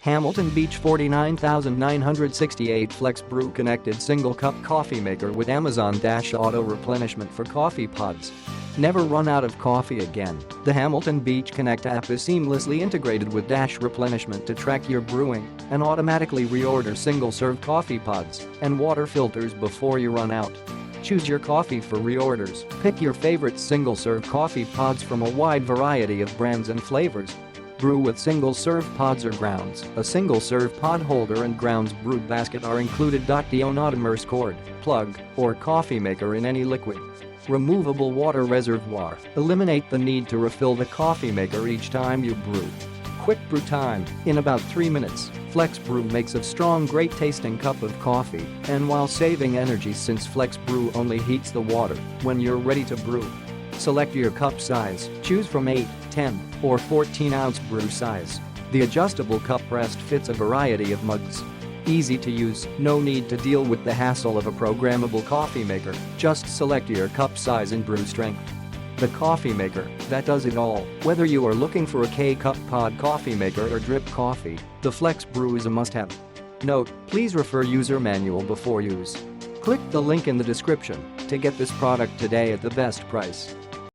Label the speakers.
Speaker 1: Hamilton Beach 49968 FlexBrew connected single-cup coffee maker with Amazon Dash Auto Replenishment for coffee pods. Never run out of coffee again. The Hamilton Beach Connect app is seamlessly integrated with Dash Replenishment to track your brewing and automatically reorder single-serve coffee pods and water filters before you run out. Choose your coffee for reorders. Pick your favorite single-serve coffee pods from a wide variety of brands and flavors. Brew with single-serve pods or grounds. A single-serve pod holder and grounds brew basket are included.Do, not immerse cord, plug, or coffee maker in any liquid. Removable water reservoir. Eliminate the need to refill the coffee maker each time you brew. Quick brew time. In about 3 minutes, FlexBrew makes a strong, great-tasting cup of coffee, and while saving energy since FlexBrew only heats the water when you're ready to brew. Select your cup size. Choose from 8, 10, or 14-ounce brew size. The adjustable cup rest fits a variety of mugs. Easy to use, no need to deal with the hassle of a programmable coffee maker, just select your cup size and brew strength. The coffee maker that does it all. Whether you are looking for a K-cup pod coffee maker or drip coffee, the FlexBrew is a must-have. Note: please refer user manual before use. Click the link in the description to get this product today at the best price.